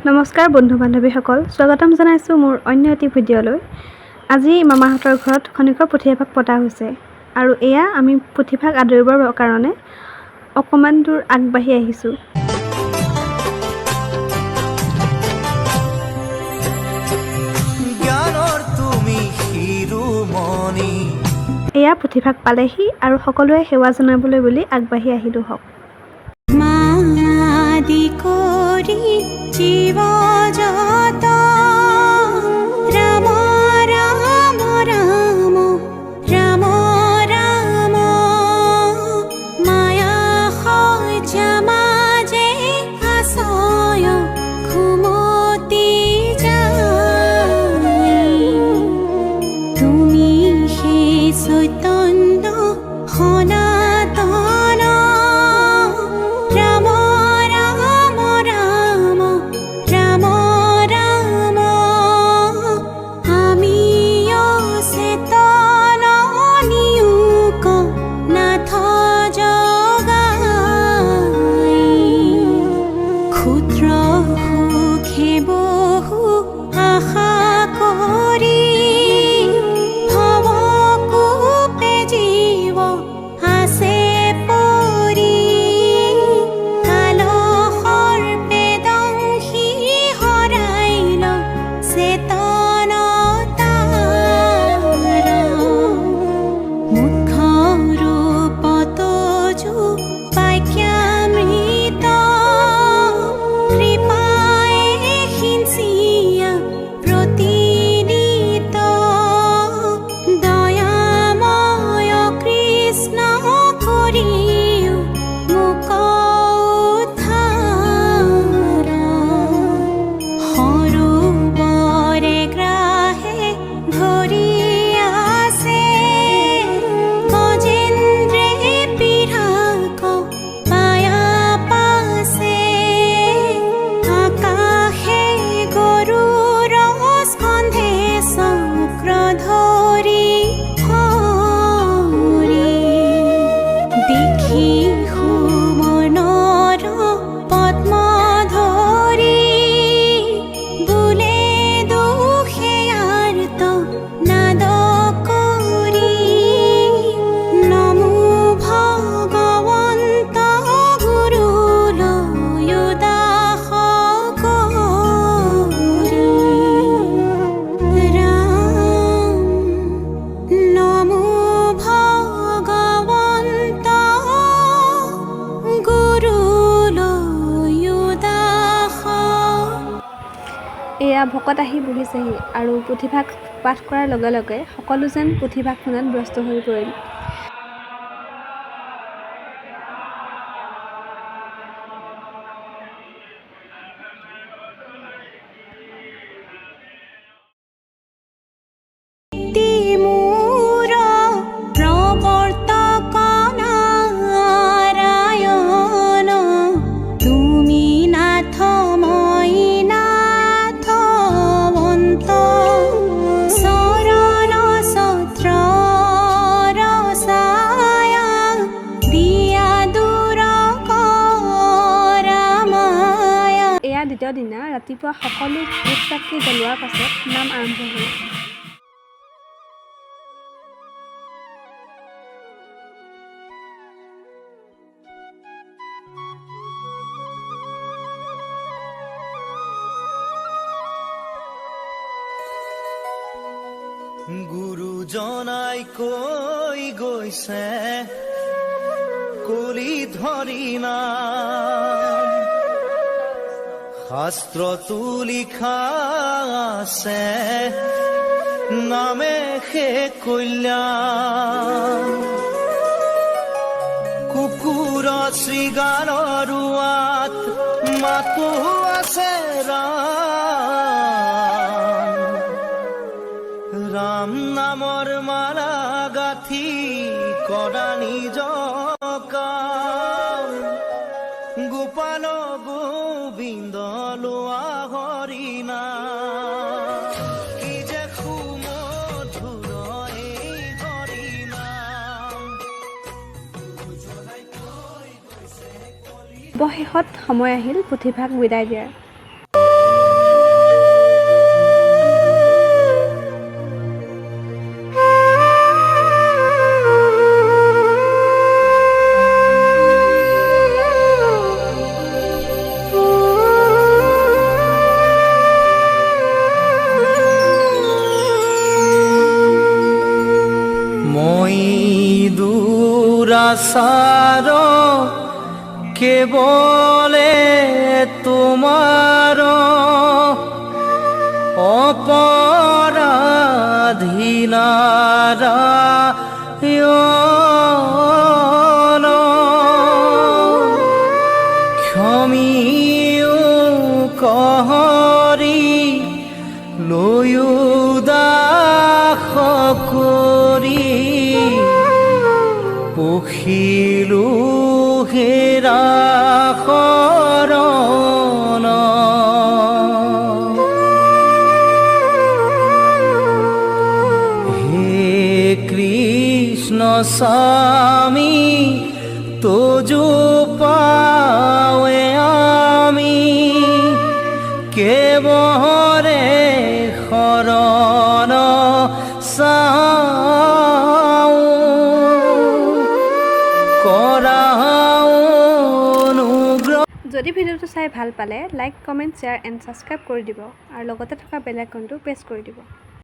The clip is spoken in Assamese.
নমস্কাৰ বন্ধু বান্ধৱীসকল, স্বাগতম জনাইছোঁ মোৰ অন্য এটি ভিডিঅ'লৈ। আজি মামাহঁতৰ ঘৰত খনিকৰ পুথিভাগ পতা হৈছে আৰু এয়া আমি পুথিভাগ আদৰিবৰ কাৰণে অকণমান দূৰ আগবাঢ়ি আহিছোঁ। এয়া পুথিভাগ পালেহি আৰু সকলোৱে সেৱা জনাবলৈ বুলি আগবাঢ়ি আহিলোঁ। হওক জীৱ জগত ৰাম ৰাম ৰাম ৰাম ৰাম মায়া সজ্জা মাজে আছয় ঘুমতি যায় তুমি সেই চৈতন্য সনাতন ৰাম এয়া ভকত আহি বহিছেহি আৰু পুথিভাগ পাঠ কৰাৰ লগে লগে সকলো যেন পুথিভাগ শুনাত ব্যস্ত হৈ পৰিল। দ্বিতীয় দিনা ৰাতিপুৱা সকলো ধূপ চাকি জ্বলোৱাৰ পাছত নাম আৰম্ভ হ'ল। গুৰুজনাই কৈ গৈছে কলি ধৰি না শাস্ত্ৰতো লিখা আছে নামে সে কল্যাণ কুকুৰ শৃগালৰ ৰুৱাত মাতো আছে ৰাম নামৰ মালা গাঁঠি কৰা নিজ কাম গোপাল গোবিন্দ লোৱা হৰিণা কি যে সুমধুৰ এই হৰিনাম। অৱশেষত সময় আহিল পুথিভাগ বিদায় দিয়াৰ। আচাৰ কেবলে তোমাৰ অপৰাধীনাৰায়ণ ক্ষমিও কহৰি লয়ু দাস কৰি পখিলো হেৰা শৰণ হে কৃষ্ণ স্বামী তোজো পাৱে আমি কেৱৰে শৰণ চাওঁ কৰাও অনুগ্ৰহ। যদি ভিডিঅ'টো চাই ভাল পালে like comment share and subscribe কৰি দিব আৰু লগতে থকা বেল আইকনটো প্ৰেছ কৰি দিব।